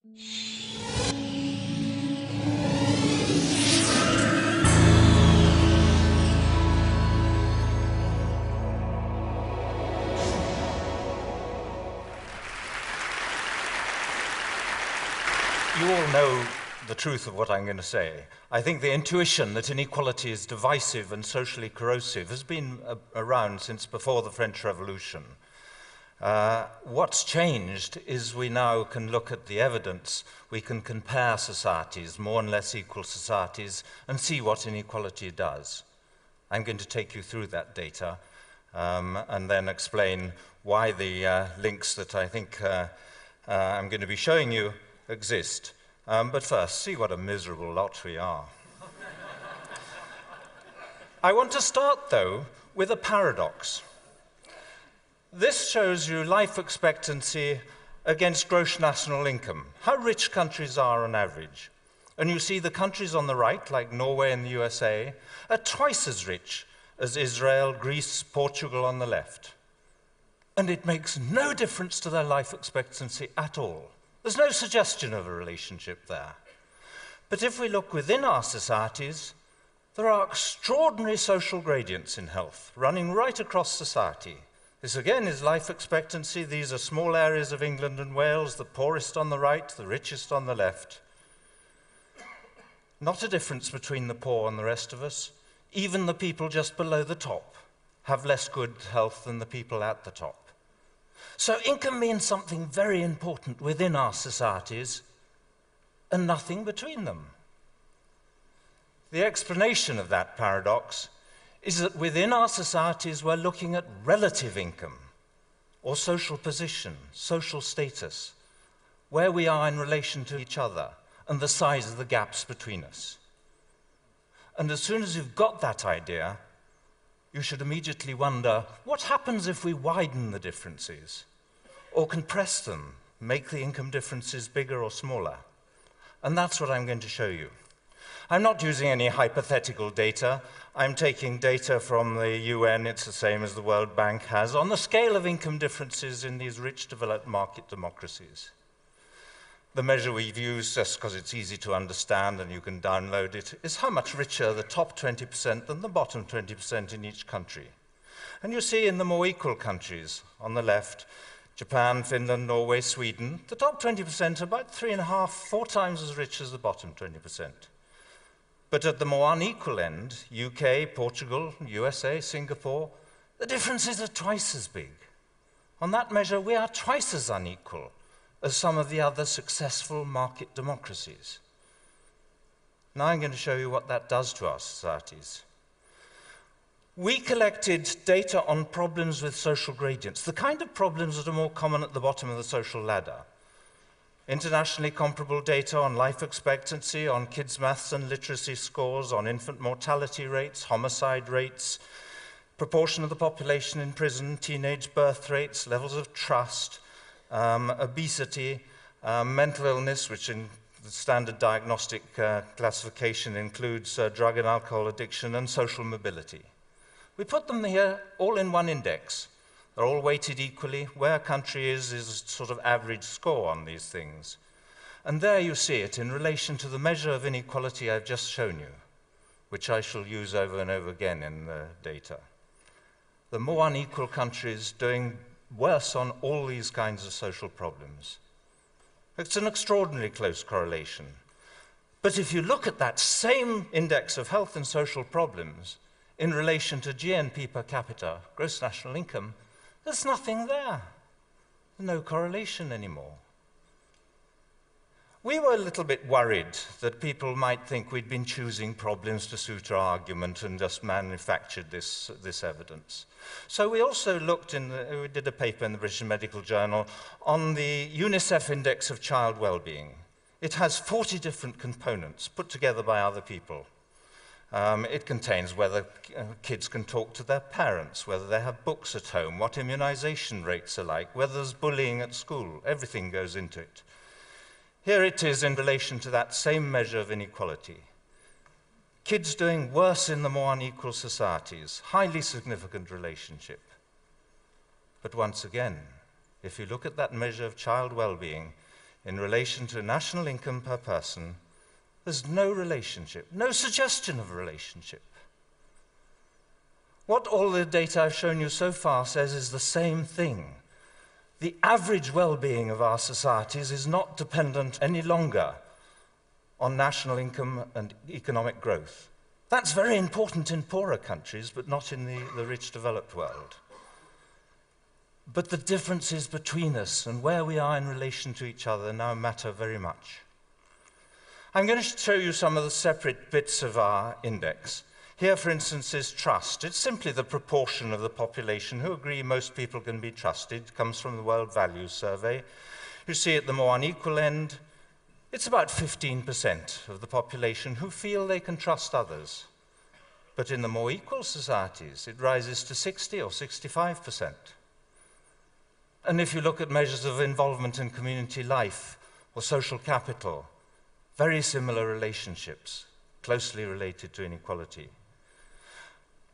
You all know the truth of what I'm going to say. I think the intuition that inequality is divisive and socially corrosive has been around since before the French Revolution. What's changed is we now can look at the evidence, we can compare societies, more and less equal societies, and see what inequality does. I'm going to take you through that data and then explain why the links that I think I'm going to be showing you exist. But first, see what a miserable lot we are. I want to start, though, with a paradox. This shows you life expectancy against gross national income, how rich countries are on average. And you see the countries on the right, like Norway and the USA, are twice as rich as Israel, Greece, Portugal on the left. And it makes no difference to their life expectancy at all. There's no suggestion of a relationship there. But if we look within our societies, there are extraordinary social gradients in health, running right across society. This again is life expectancy. These are small areas of England and Wales, the poorest on the right, the richest on the left. Not a difference between the poor and the rest of us. Even the people just below the top have less good health than the people at the top. So income means something very important within our societies and nothing between them. The explanation of that paradox is that within our societies we're looking at relative income or social position, social status, where we are in relation to each other and the size of the gaps between us. And as soon as you've got that idea, you should immediately wonder, what happens if we widen the differences or compress them, make the income differences bigger or smaller? And that's what I'm going to show you. I'm not using any hypothetical data. I'm taking data from the UN, it's the same as the World Bank has, on the scale of income differences in these rich developed market democracies. The measure we've used, just because it's easy to understand and you can download it, is how much richer the top 20% than the bottom 20% in each country. And you see in the more equal countries, on the left, Japan, Finland, Norway, Sweden, the top 20% are about 3.5, 4 times as rich as the bottom 20%. But at the more unequal end, UK, Portugal, USA, Singapore, the differences are twice as big. On that measure, we are twice as unequal as some of the other successful market democracies. Now I'm going to show you what that does to our societies. We collected data on problems with social gradients, the kind of problems that are more common at the bottom of the social ladder. Internationally comparable data on life expectancy, on kids' maths and literacy scores, on infant mortality rates, homicide rates, proportion of the population in prison, teenage birth rates, levels of trust, obesity, mental illness, which in the standard diagnostic classification includes drug and alcohol addiction, and social mobility. We put them here all in one index. They're all weighted equally. Where a country is a sort of average score on these things. And there you see it in relation to the measure of inequality I've just shown you, which I shall use over and over again in the data. The more unequal countries doing worse on all these kinds of social problems. It's an extraordinarily close correlation. But if you look at that same index of health and social problems in relation to GNP per capita, gross national income, there's nothing there. No correlation anymore. We were a little bit worried that people might think we'd been choosing problems to suit our argument and just manufactured this evidence. So we also looked we did a paper in the British Medical Journal on the UNICEF Index of Child Wellbeing. It has 40 different components put together by other people. It contains whether kids can talk to their parents, whether they have books at home, what immunization rates are like, whether there's bullying at school. Everything goes into it. Here it is in relation to that same measure of inequality. Kids doing worse in the more unequal societies, highly significant relationship. But once again, if you look at that measure of child well-being, in relation to national income per person, there's no relationship, no suggestion of a relationship. What all the data I've shown you so far says is the same thing. The average well-being of our societies is not dependent any longer on national income and economic growth. That's very important in poorer countries, but not in the rich developed world. But the differences between us and where we are in relation to each other now matter very much. I'm going to show you some of the separate bits of our index. Here, for instance, is trust. It's simply the proportion of the population who agree most people can be trusted. It comes from the World Values Survey. You see at the more unequal end, it's about 15% of the population who feel they can trust others. But in the more equal societies, it rises to 60 or 65%. And if you look at measures of involvement in community life or social capital, very similar relationships, closely related to inequality.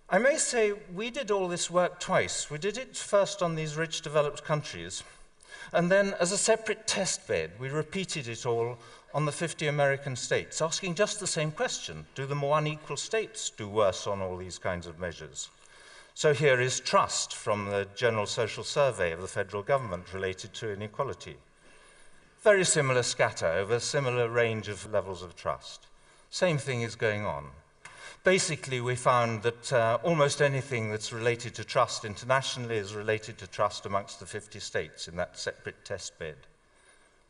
I may say we did all this work twice. We did it first on these rich developed countries, and then as a separate test bed, we repeated it all on the 50 American states, asking just the same question. Do the more unequal states do worse on all these kinds of measures? So here is trust from the General Social Survey of the federal government related to inequality. Very similar scatter over a similar range of levels of trust. Same thing is going on. Basically, we found that almost anything that's related to trust internationally is related to trust amongst the 50 states in that separate test bed.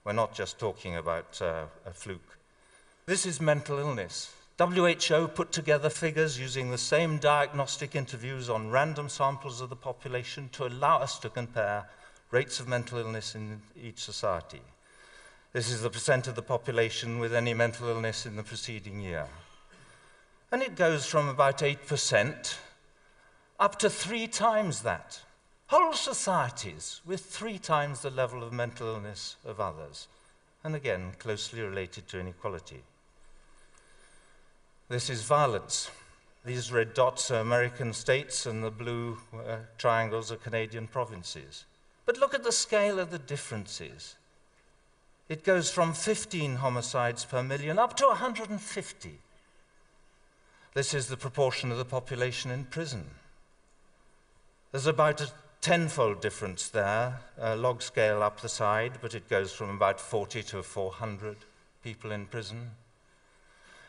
We're not just talking about a fluke. This is mental illness. WHO put together figures using the same diagnostic interviews on random samples of the population to allow us to compare rates of mental illness in each society. This is the percent of the population with any mental illness in the preceding year. And it goes from about 8% up to 3 times that. Whole societies with 3 times the level of mental illness of others. And again, closely related to inequality. This is violence. These red dots are American states and the blue triangles are Canadian provinces. But look at the scale of the differences. It goes from 15 homicides per million up to 150. This is the proportion of the population in prison. There's about a 10-fold difference there, log scale up the side, but it goes from about 40 to 400 people in prison.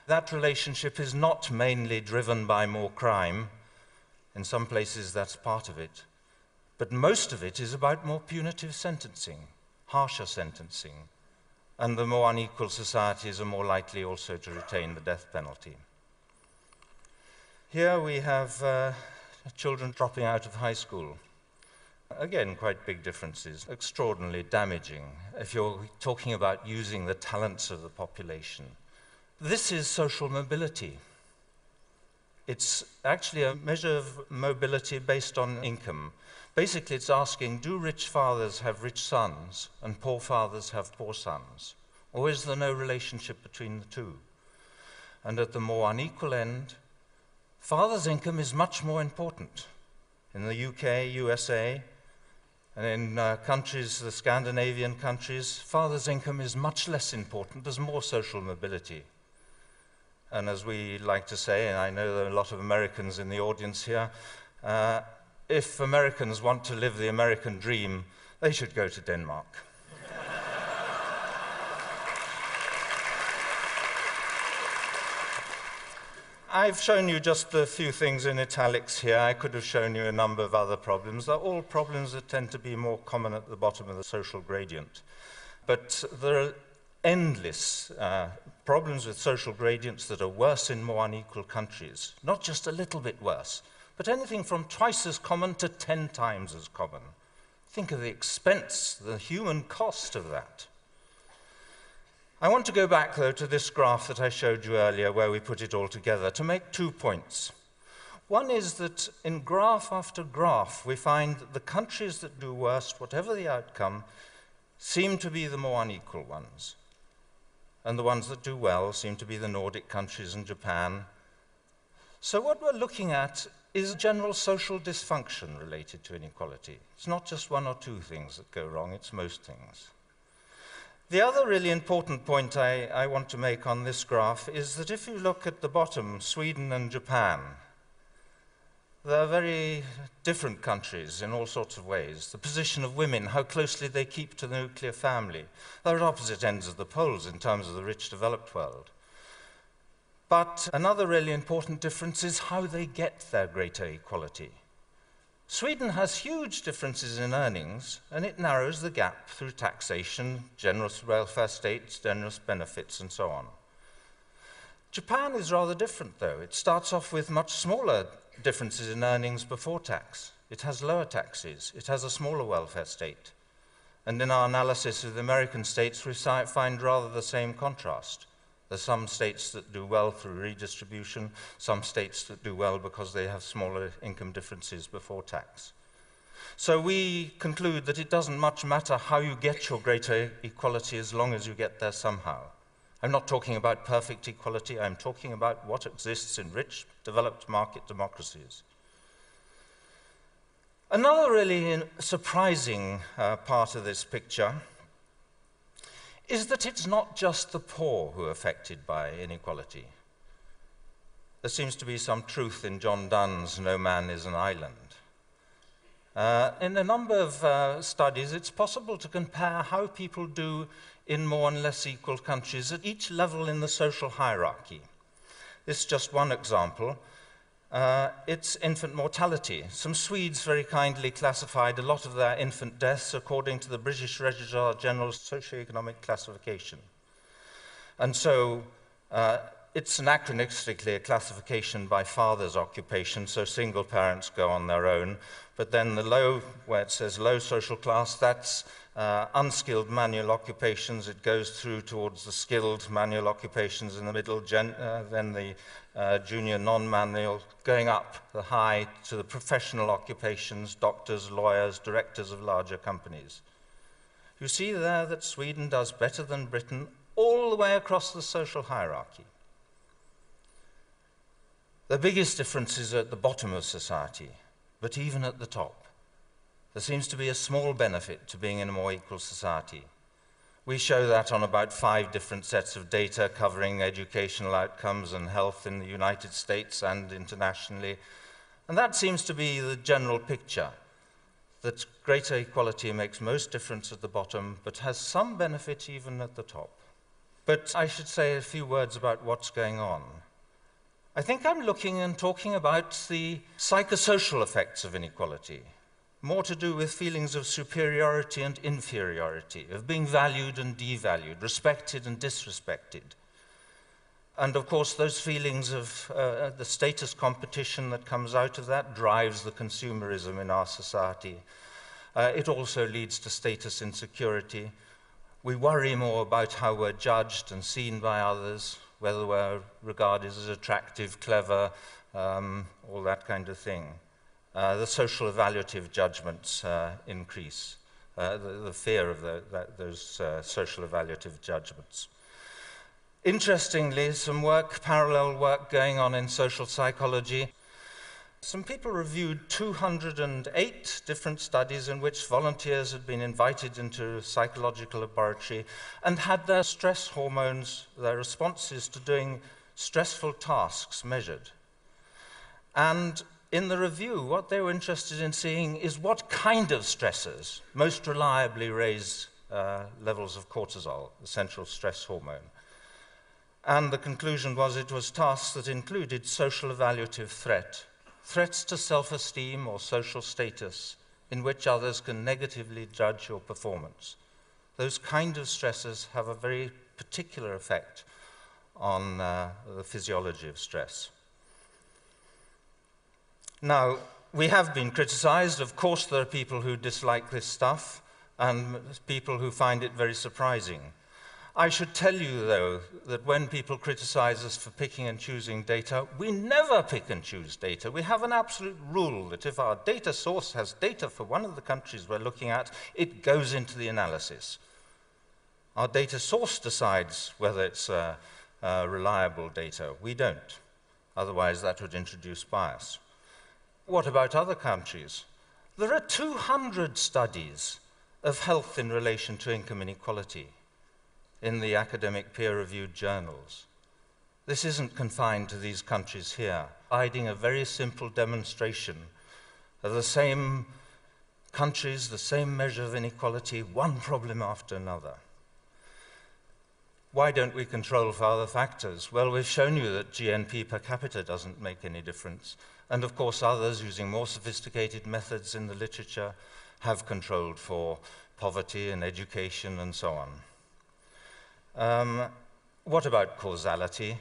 That relationship is not mainly driven by more crime. In some places that's part of it. But most of it is about more punitive sentencing, harsher sentencing. And the more unequal societies are more likely also to retain the death penalty. Here we have children dropping out of high school. Again, quite big differences, extraordinarily damaging if you're talking about using the talents of the population. This is social mobility. It's actually a measure of mobility based on income. Basically, it's asking, do rich fathers have rich sons and poor fathers have poor sons? Or is there no relationship between the two? And at the more unequal end, father's income is much more important. In the UK, USA, and in countries, the Scandinavian countries, father's income is much less important. There's more social mobility. And as we like to say, and I know there are a lot of Americans in the audience here, if Americans want to live the American dream, they should go to Denmark. I've shown you just a few things in italics here. I could have shown you a number of other problems. They're all problems that tend to be more common at the bottom of the social gradient. But there are endless problems with social gradients that are worse in more unequal countries. Not just a little bit worse, but anything from twice as common to 10 times as common. Think of the expense, the human cost of that. I want to go back, though, to this graph that I showed you earlier, where we put it all together, to make 2 points. One is that in graph after graph, we find that the countries that do worst, whatever the outcome, seem to be the more unequal ones. And the ones that do well seem to be the Nordic countries and Japan. So what we're looking at is general social dysfunction related to inequality. It's not just 1 or 2 things that go wrong, it's most things. The other really important point I want to make on this graph is that if you look at the bottom, Sweden and Japan, they're very different countries in all sorts of ways. The position of women, how closely they keep to the nuclear family. They're at opposite ends of the poles in terms of the rich developed world. But another really important difference is how they get their greater equality. Sweden has huge differences in earnings, and it narrows the gap through taxation, generous welfare states, generous benefits, and so on. Japan is rather different, though. It starts off with much smaller differences in earnings before tax. It has lower taxes. It has a smaller welfare state. And in our analysis of the American states, we find rather the same contrast. There are some states that do well through redistribution, some states that do well because they have smaller income differences before tax. So we conclude that it doesn't much matter how you get your greater equality as long as you get there somehow. I'm not talking about perfect equality, I'm talking about what exists in rich, developed market democracies. Another really surprising part of this picture is that it's not just the poor who are affected by inequality. There seems to be some truth in John Donne's "No Man is an Island." In a number of studies, it's possible to compare how people do in more and less equal countries at each level in the social hierarchy. This is just one example. It's infant mortality. Some Swedes very kindly classified a lot of their infant deaths according to the British Registrar General's socioeconomic classification. And so it's anachronistically a classification by father's occupation, so single parents go on their own. But then the low, where it says low social class, that's unskilled manual occupations. It goes through towards the skilled manual occupations in the middle, then the junior non-manual, going up the high to the professional occupations, doctors, lawyers, directors of larger companies. You see there that Sweden does better than Britain all the way across the social hierarchy. The biggest difference is at the bottom of society, but even at the top, there seems to be a small benefit to being in a more equal society. We show that on about 5 different sets of data covering educational outcomes and health in the United States and internationally. And that seems to be the general picture, that greater equality makes most difference at the bottom, but has some benefit even at the top. But I should say a few words about what's going on. I think I'm looking and talking about the psychosocial effects of inequality, more to do with feelings of superiority and inferiority, of being valued and devalued, respected and disrespected. And of course, those feelings of the status competition that comes out of that drives the consumerism in our society. It also leads to status insecurity. We worry more about how we're judged and seen by others, whether we're regarded as attractive, clever, all that kind of thing. The social evaluative judgments increase, the fear of those social evaluative judgments. Interestingly, some parallel work going on in social psychology. Some people reviewed 208 different studies in which volunteers had been invited into a psychological laboratory and had their stress hormones, their responses to doing stressful tasks measured. And in the review, what they were interested in seeing is what kind of stressors most reliably raise levels of cortisol, the central stress hormone. And the conclusion was it was tasks that included social evaluative threats to self-esteem or social status in which others can negatively judge your performance. Those kind of stressors have a very particular effect on the physiology of stress. Now, we have been criticized. Of course, there are people who dislike this stuff and people who find it very surprising. I should tell you, though, that when people criticize us for picking and choosing data, we never pick and choose data. We have an absolute rule that if our data source has data for one of the countries we're looking at, it goes into the analysis. Our data source decides whether it's reliable data. We don't. Otherwise, that would introduce bias. What about other countries? There are 200 studies of health in relation to income inequality. in the academic peer-reviewed journals. This isn't confined to these countries here, providing a very simple demonstration of the same countries, the same measure of inequality, one problem after another. Why don't we control for other factors? Well, we've shown you that GNP per capita doesn't make any difference. And of course, others using more sophisticated methods in the literature have controlled for poverty and education and so on. What about causality?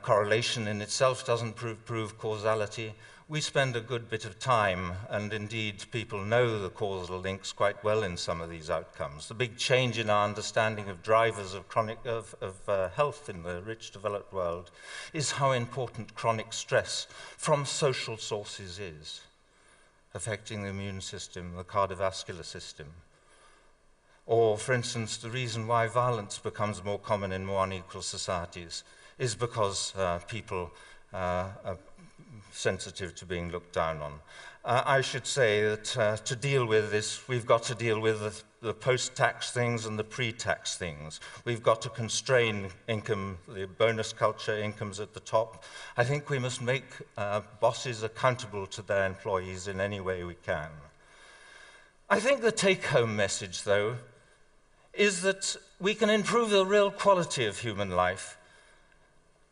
Correlation in itself doesn't prove causality. We spend a good bit of time, and indeed people know the causal links quite well in some of these outcomes. The big change in our understanding of drivers of health in the rich developed world is how important chronic stress from social sources is, affecting the immune system, the cardiovascular system. Or, for instance, the reason why violence becomes more common in more unequal societies is because people are sensitive to being looked down on. I should say that to deal with this, we've got to deal with the post-tax things and the pre-tax things. We've got to constrain income, the bonus culture, incomes at the top. I think we must make bosses accountable to their employees in any way we can. I think the take-home message, though, is that we can improve the real quality of human life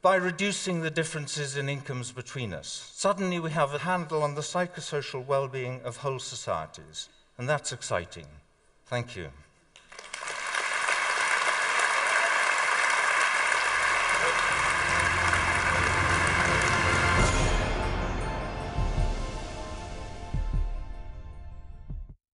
by reducing the differences in incomes between us. Suddenly we have a handle on the psychosocial well-being of whole societies, and that's exciting. Thank you.